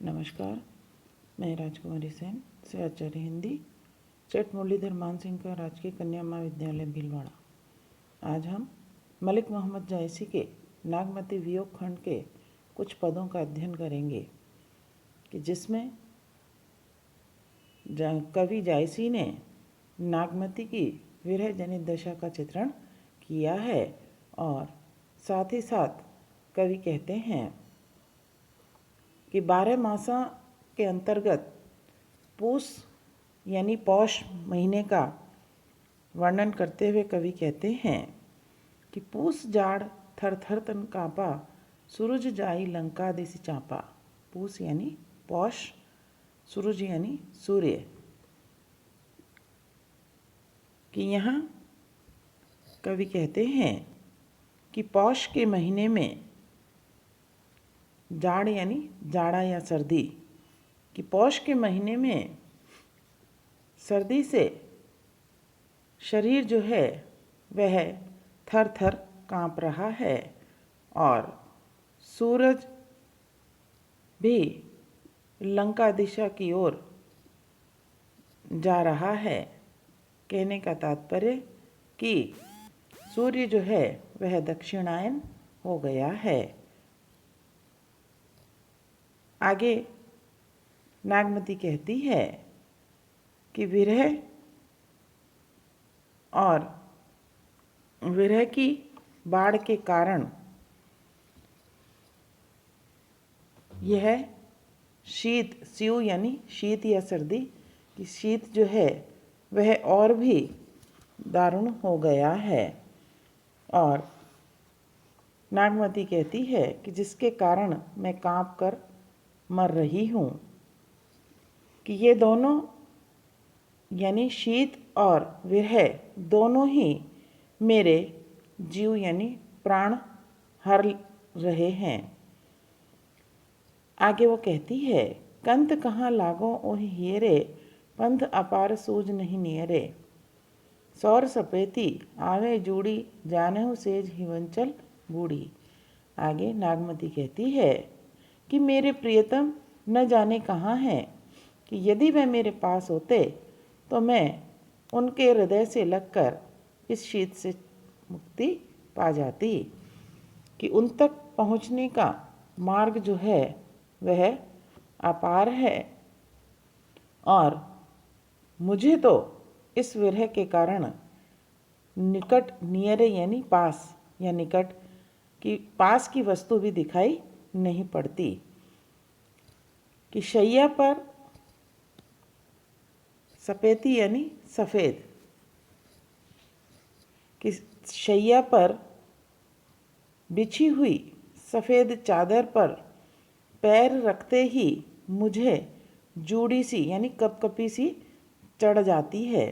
नमस्कार, मैं राजकुमारी सेन से आचार्य हिंदी सेठ मुरलीधर मान सिंह का राजकीय कन्या महाविद्यालय भीलवाड़ा। आज हम मलिक मोहम्मद जायसी के नागमती वियोग खंड के कुछ पदों का अध्ययन करेंगे कि जिसमें कवि जायसी ने नागमती की विरह जनित दशा का चित्रण किया है और साथ ही साथ कवि कहते हैं कि 12 मासा के अंतर्गत पूस यानी पौष महीने का वर्णन करते हुए कवि कहते हैं कि पूस जाड़ थर थर तन कांपा, सूरज जाई लंका दिसि चांपा। पूस यानी पौष, सूरज यानी सूर्य। कि यहाँ कवि कहते हैं कि पौष के महीने में जाड़ यानी जाड़ा या सर्दी, कि पौष के महीने में सर्दी से शरीर जो है वह थर थर काँप रहा है और सूरज भी लंका दिशा की ओर जा रहा है। कहने का तात्पर्य कि सूर्य जो है वह दक्षिणायन हो गया है। आगे नागमती कहती है कि विरह और विरह की बाढ़ के कारण यह शीत, स्यू यानी शीत या सर्दी की शीत जो है वह और भी दारुण हो गया है। और नागमती कहती है कि जिसके कारण मैं कांप कर मर रही हूँ। कि ये दोनों यानी शीत और विरह दोनों ही मेरे जीव यानी प्राण हर रहे हैं। आगे वो कहती है, कंत कहाँ लागो ओहि हियरे, पंथ अपार सूझ नहीं नियरे। सौर सपेती आवे जूड़ी, जानहु सेज हिवंचल बूढ़ी। आगे नागमती कहती है कि मेरे प्रियतम न जाने कहाँ हैं, कि यदि वह मेरे पास होते तो मैं उनके हृदय से लगकर इस शीत से मुक्ति पा जाती। कि उन तक पहुँचने का मार्ग जो है वह अपार है और मुझे तो इस विरह के कारण निकट, नियर यानी पास या निकट की पास की वस्तु भी दिखाई नहीं पड़ती। कि शैया पर सपेती यानी सफ़ेद, कि शैया पर बिछी हुई सफ़ेद चादर पर पैर रखते ही मुझे जूड़ी सी यानी कपकपी सी चढ़ जाती है।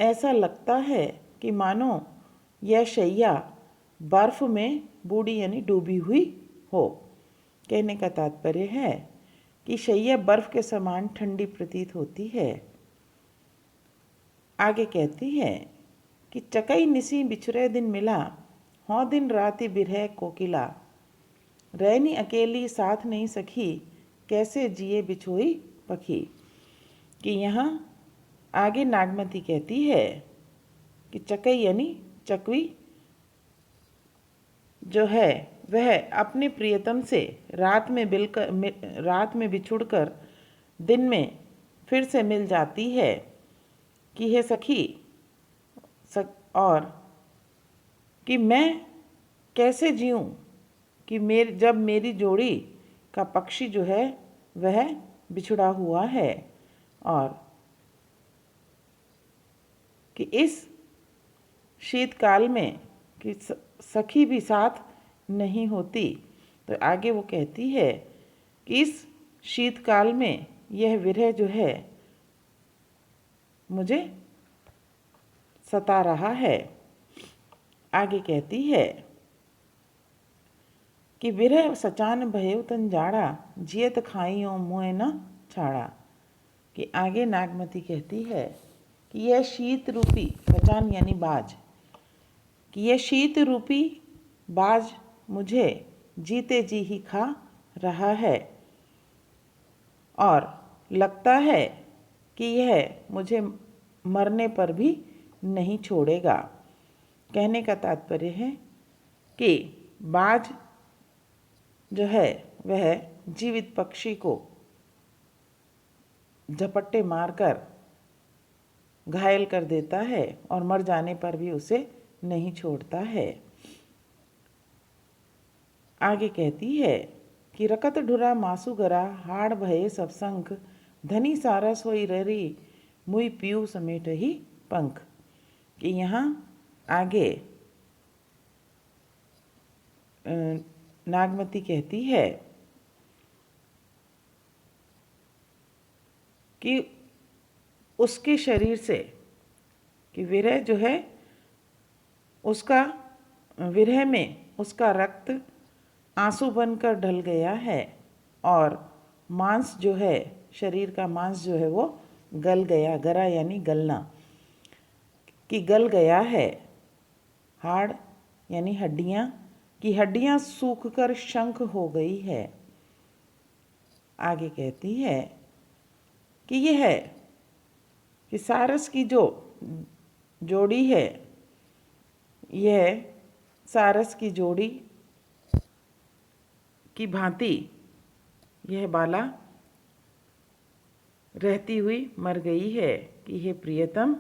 ऐसा लगता है कि मानो यह शैया बर्फ़ में बूढ़ी यानी डूबी हुई हो। कहने का तात्पर्य है कि शैया बर्फ़ के समान ठंडी प्रतीत होती है। आगे कहती है कि चकई निसी बिछुरे दिन मिला, हों दिन राति बिरह कोकिला। रैनी अकेली साथ नहीं सखी, कैसे जिए बिछोई पखी। कि यहाँ आगे नागमती कहती है कि चकई यानी चकवी जो है वह अपने प्रियतम से रात में बिछुड़कर दिन में फिर से मिल जाती है। कि हे सखी और कि मैं कैसे जीऊँ, कि जब मेरी जोड़ी का पक्षी जो है वह बिछुड़ा हुआ है और कि इस शीतकाल में कि सखी भी साथ नहीं होती। तो आगे वो कहती है कि इस शीतकाल में यह विरह जो है मुझे सता रहा है। आगे कहती है कि विरह सचान भयउ तन जाड़ा, जियत खाइयों मुँह न छाड़ा। कि आगे नागमती कहती है कि यह शीत रूपी सचान यानी बाज, कि यह शीत रूपी बाज मुझे जीते जी ही खा रहा है। और लगता है कि यह मुझे मरने पर भी नहीं छोड़ेगा। कहने का तात्पर्य है कि बाज जो है वह जीवित पक्षी को झपट्टे मारकर घायल कर देता है और मर जाने पर भी उसे नहीं छोड़ता है। आगे कहती है कि रकत ढुरा मासु गरा हाड़ भये सब संख धनी सारस होई ररी मुई पीऊ समेट ही पंख। कि यहाँ आगे नागमती कहती है कि उसके शरीर से कि विरह जो है उसका विरह में उसका रक्त आंसू बनकर ढल गया है और मांस जो है शरीर का मांस जो है वो गल गया, गरा यानी गलना, कि गल गया है। हाड़ यानी हड्डियाँ, की हड्डियाँ सूखकर शंख हो गई है। आगे कहती है कि यह है कि सारस की जो जोड़ी है, यह सारस की जोड़ी की भांति यह बाला रहती हुई मर गई है कि हे प्रियतम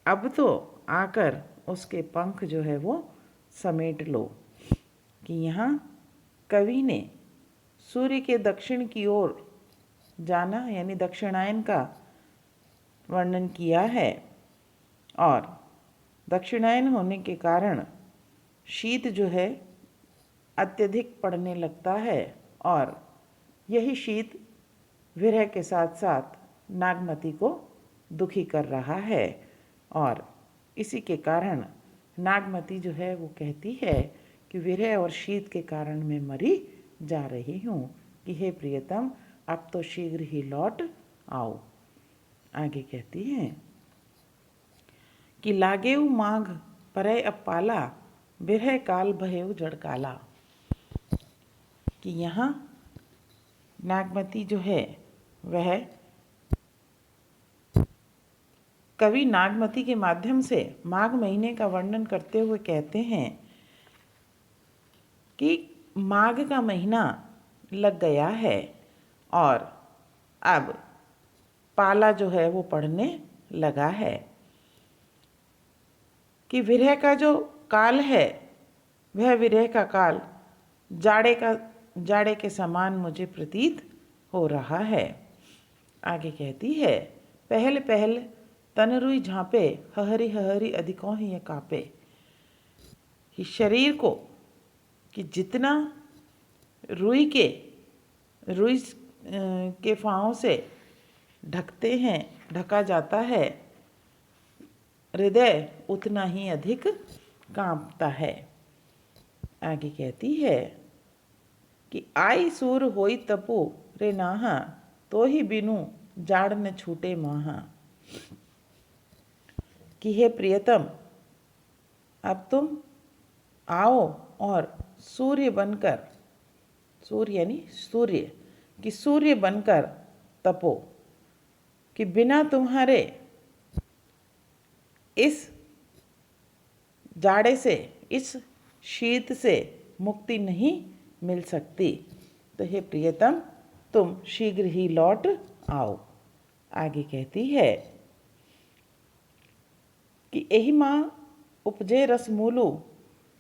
अब तो आकर उसके पंख जो है वो समेट लो। कि यहाँ कवि ने सूर्य के दक्षिण की ओर जाना यानी दक्षिणायन का वर्णन किया है और दक्षिणायन होने के कारण शीत जो है अत्यधिक पड़ने लगता है और यही शीत विरह के साथ साथ नागमती को दुखी कर रहा है और इसी के कारण नागमती जो है वो कहती है कि विरह और शीत के कारण मैं मरी जा रही हूँ कि हे प्रियतम अब तो शीघ्र ही लौट आओ। आगे कहती हैं कि लागेऊ माघ परय अपाला विरह काल भयऊ जड़काला। कि यहाँ नागमती जो है वह कवि नागमती के माध्यम से माघ महीने का वर्णन करते हुए कहते हैं कि माघ का महीना लग गया है और अब पाला जो है वो पड़ने लगा है। कि विरह का जो काल है वह विरह का काल जाड़े के समान मुझे प्रतीत हो रहा है। आगे कहती है पहल पहल तन रुई झाँपे हहरी हहरी अधिकों ही कापे। कि शरीर को कि जितना रुई के फाहों से ढका जाता है हृदय उतना ही अधिक कांपता है। आगे कहती है कि आई सूर होई तपु रे नाहा तो ही बिनु जाड़ न छूटे माहा। कि हे प्रियतम अब तुम आओ और सूर्य बनकर, सूर्य यानी सूर्य, कि सूर्य बनकर तपो। कि बिना तुम्हारे इस जाड़े से इस शीत से मुक्ति नहीं मिल सकती। तो हे प्रियतम तुम शीघ्र ही लौट आओ। आगे कहती है कि एहि माँ उपजे रस मूलू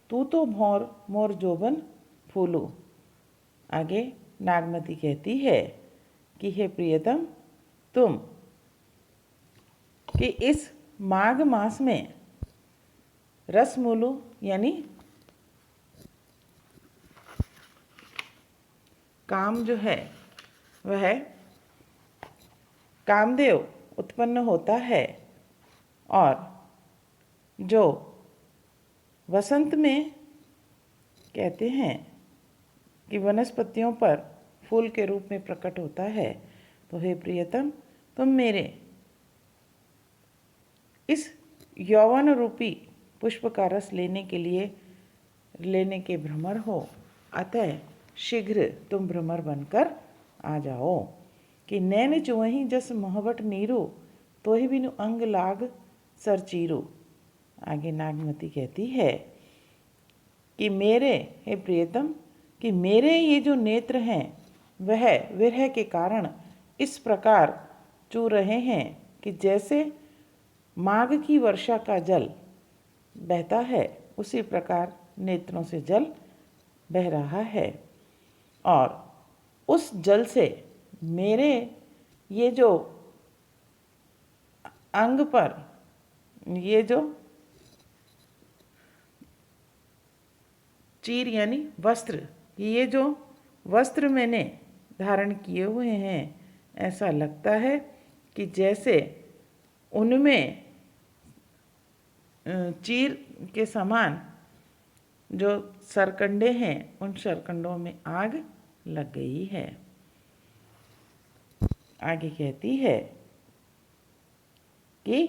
तू तो भौर मोर जोबन फूलू। आगे नागमती कहती है कि हे प्रियतम तुम कि इस माघ मास में रसमूलू यानी काम जो है वह कामदेव उत्पन्न होता है और जो वसंत में कहते हैं कि वनस्पतियों पर फूल के रूप में प्रकट होता है। तो हे प्रियतम तुम मेरे इस यौवन रूपी पुष्प का रस लेने के भ्रमर हो, अतः शीघ्र तुम भ्रमर बनकर आ जाओ। कि नैन चुवही जस मोहबट नीरू, तो ही बिनु अंग लाग सरचीरू। आगे नागमती कहती है कि मेरे, हे प्रियतम, कि मेरे ये जो नेत्र हैं वह विरह के कारण इस प्रकार चू रहे हैं कि जैसे माघ की वर्षा का जल बहता है उसी प्रकार नेत्रों से जल बह रहा है। और उस जल से मेरे ये जो अंग पर ये जो चीर यानी वस्त्र, ये जो वस्त्र मैंने धारण किए हुए हैं, ऐसा लगता है कि जैसे उनमें चीर के समान जो सरकंडे हैं उन सरकंडों में आग लग गई है। आगे कहती है कि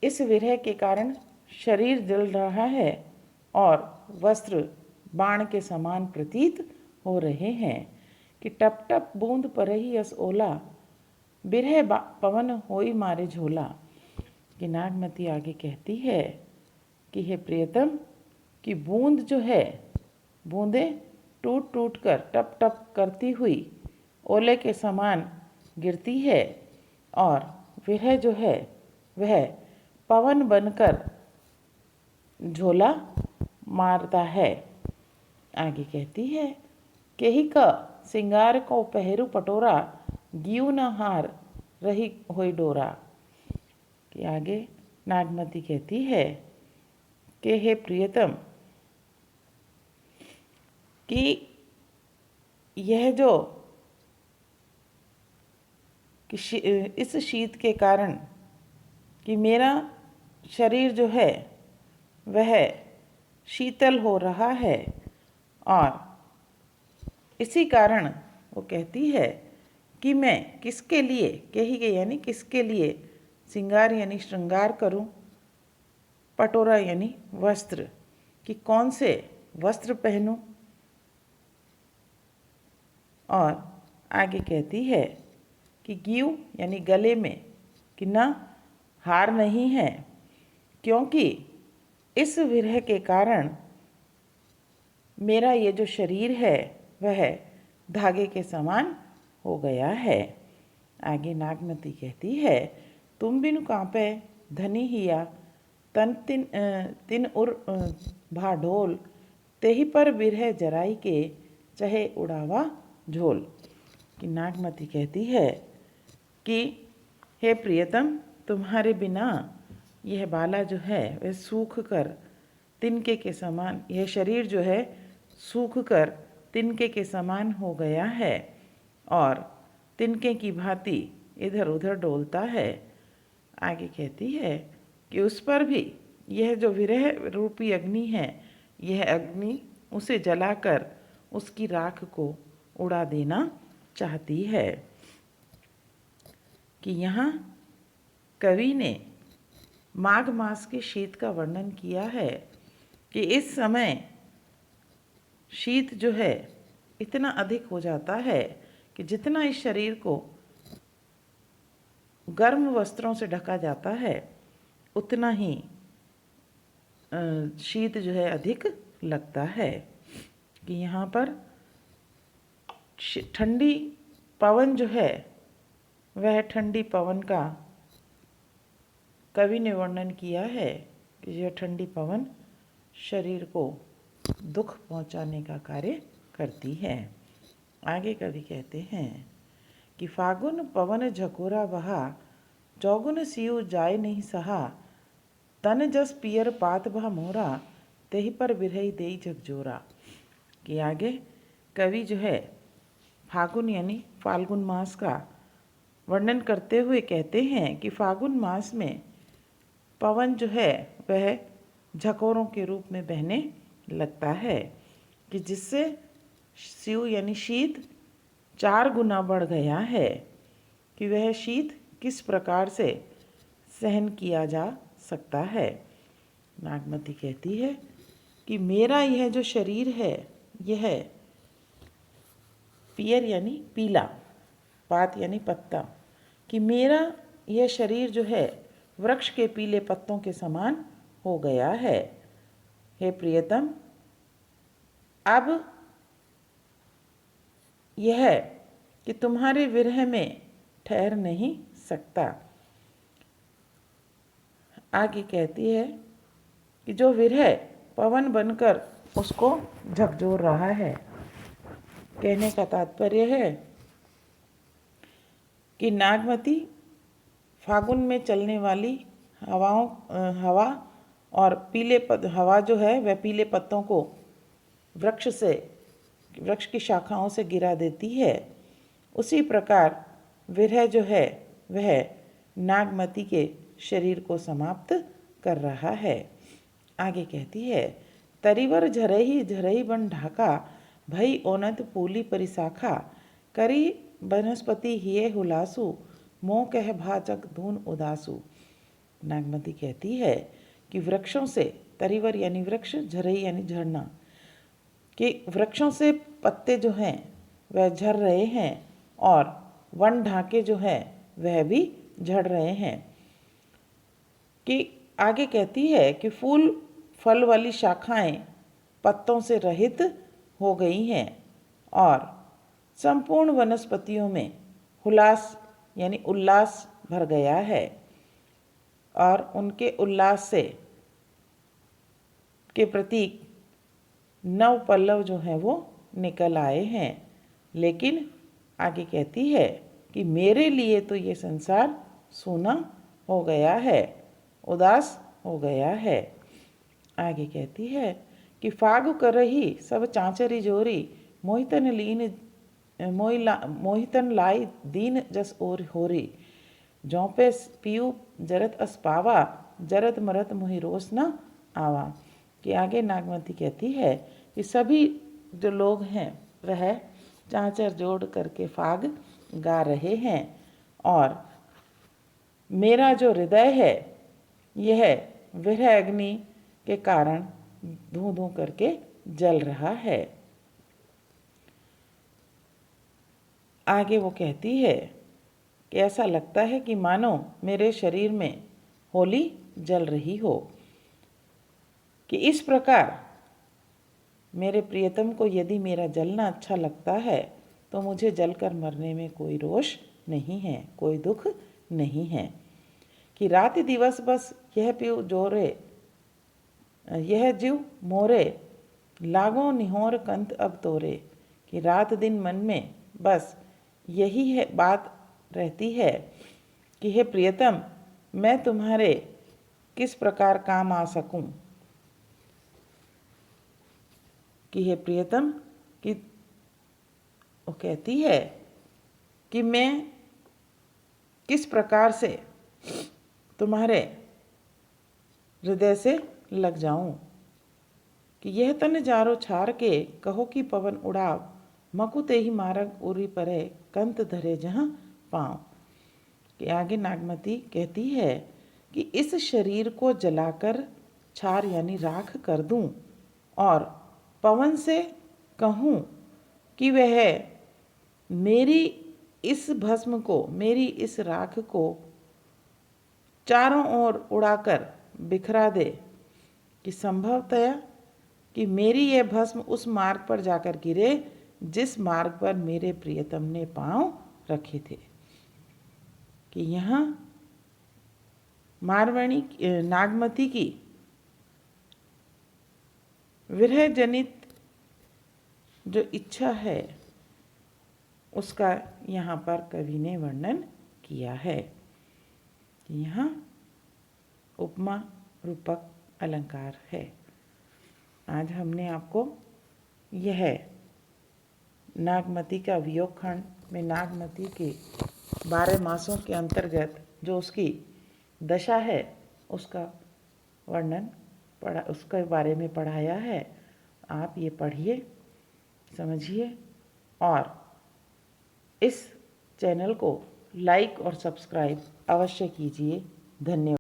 इस विरह के कारण शरीर जल रहा है और वस्त्र बाण के समान प्रतीत हो रहे हैं कि टप टप बूंद परही यस ओला, बिरह पवन होई मारे झोला। कि नागमती आगे कहती है कि हे प्रियतम, कि बूंद जो है, बूंदें टूट टूट कर टप टप करती हुई ओले के समान गिरती है और वह जो है वह पवन बनकर झोला मारता है। आगे कहती है कि ही का सिंगार को पहरू पटोरा, गियू न हार रही होई डोरा। कि आगे नागमती कहती है कि हे प्रियतम, कि यह जो कि इस शीत के कारण कि मेरा शरीर जो है वह शीतल हो रहा है और इसी कारण वो कहती है कि मैं किसके लिए, कही गई यानी किसके लिए सिंगार यानी श्रृंगार करूं, पटोरा यानी वस्त्र, कि कौन से वस्त्र पहनूं। और आगे कहती है कि गीव यानी गले में कि ना हार नहीं है, क्योंकि इस विरह के कारण मेरा ये जो शरीर है वह धागे के समान हो गया है। आगे नागमती कहती है तुम बिनु कांपे धनी हिया, तन तिन उर भा ढोल, तेहि पर बिरह जराई के चहे उड़ावा झोल। कि नागमती कहती है कि हे प्रियतम, तुम्हारे बिना यह बाला जो है वह सूख कर तिनके के समान, यह शरीर जो है सूख कर तिनके के समान हो गया है और तिनके की भांति इधर उधर डोलता है। आगे कहती है कि उस पर भी यह जो विरह रूपी अग्नि है, यह अग्नि उसे जलाकर उसकी राख को उड़ा देना चाहती है। कि यहाँ कवि ने माघ मास के शीत का वर्णन किया है कि इस समय शीत जो है इतना अधिक हो जाता है कि जितना इस शरीर को गर्म वस्त्रों से ढका जाता है उतना ही शीत जो है अधिक लगता है। कि यहाँ पर ठंडी पवन जो है वह ठंडी पवन का कवि ने वर्णन किया है कि यह ठंडी पवन शरीर को दुख पहुंचाने का कार्य करती है। आगे कवि कहते हैं कि फागुन पवन झकोरा बहा, चौगुन सियु जाय नहीं सहा, तन जस पियर पात भा मोरा, तेहि पर बिरहई देई झकझोरा। कि आगे कवि जो है फागुन यानी फाल्गुन मास का वर्णन करते हुए कहते हैं कि फागुन मास में पवन जो है वह झकोरों के रूप में बहने लगता है कि जिससे सियु यानी शीत 4 गुना बढ़ गया है। कि वह शीत किस प्रकार से सहन किया जा सकता है। नागमती कहती है कि मेरा यह जो शरीर है यह पियर यानी पीला, पात यानी पत्ता, कि मेरा यह शरीर जो है वृक्ष के पीले पत्तों के समान हो गया है। हे प्रियतम, अब यह है कि तुम्हारे विरह में ठहर नहीं सकता। आगे कहती है कि जो विरह पवन बनकर उसको झकझोर रहा है। कहने का तात्पर्य है कि नागमती फागुन में चलने वाली हवा और हवा जो है वह पीले पत्तों को वृक्ष की शाखाओं से गिरा देती है। उसी प्रकार विरह जो है वह नागमती के शरीर को समाप्त कर रहा है। आगे कहती है, तरिवर झरही झरही बन ढाका, भई ओनत पूली परिशाखा, करी वनस्पति हिये हुलासु, मोह कह भाचक धून उदासु। नागमती कहती है कि वृक्षों से, तरिवर यानी वृक्ष, झरही यानी झरना, कि वृक्षों से पत्ते जो हैं वह झड़ रहे हैं और वन ढाके जो है वह भी झड़ रहे हैं। कि आगे कहती है कि फूल फल वाली शाखाएं पत्तों से रहित हो गई हैं और संपूर्ण वनस्पतियों में हुलास यानी उल्लास भर गया है और उनके उल्लास से के प्रतीक नव पल्लव जो हैं वो निकल आए हैं। लेकिन आगे कहती है कि मेरे लिए तो ये संसार सूना हो गया है, उदास हो गया है। आगे कहती है कि फागु करही सब चांचरी जोरी, मोहितन लाई दीन जस और होरी, जौपे पियू जरत अस पावा, जरत मरत मुहि रोस न आवा। कि आगे नागमती कहती है कि सभी जो लोग हैं वह चांचर जोड़ करके फाग गा रहे हैं और मेरा जो हृदय है यह विरह अग्नि के कारण धूं धूं करके जल रहा है। आगे वो कहती है कि ऐसा लगता है कि मानो मेरे शरीर में होली जल रही हो। कि इस प्रकार मेरे प्रियतम को यदि मेरा जलना अच्छा लगता है तो मुझे जलकर मरने में कोई रोष नहीं है, कोई दुख नहीं है। कि रात दिवस बस यह पियो जोरे, यह जीव मोरे, लागो निहोर कंत अब तोरे। कि रात दिन मन में बस यही है बात रहती है कि हे प्रियतम, मैं तुम्हारे किस प्रकार काम आ सकूं। कि हे प्रियतम, कि वो कहती है कि मैं किस प्रकार से तुम्हारे हृदय से लग जाऊं। कि यह तन जारो छार के, कहो कि पवन उड़ाव, मकुते ही मारग उरी परे, कंत धरे जहाँ पाँव। कि आगे नागमती कहती है कि इस शरीर को जलाकर छार यानी राख कर दूं और पवन से कहूं कि वह मेरी इस भस्म को, मेरी इस राख को चारों ओर उड़ाकर बिखरा दे। कि संभवतया कि मेरी यह भस्म उस मार्ग पर जाकर गिरे जिस मार्ग पर मेरे प्रियतम ने पांव रखे थे। कि यहाँ मारवाणी नागमती की विरह जनित जो इच्छा है उसका यहाँ पर कवि ने वर्णन किया है। यहाँ उपमा रूपक अलंकार है। आज हमने आपको यह नागमती का वियोग खंड में नागमती के 12 मासों के अंतर्गत जो उसकी दशा है उसका वर्णन उसके बारे में पढ़ाया है। आप ये पढ़िए, समझिए और इस चैनल को लाइक और सब्सक्राइब अवश्य कीजिए। धन्यवाद।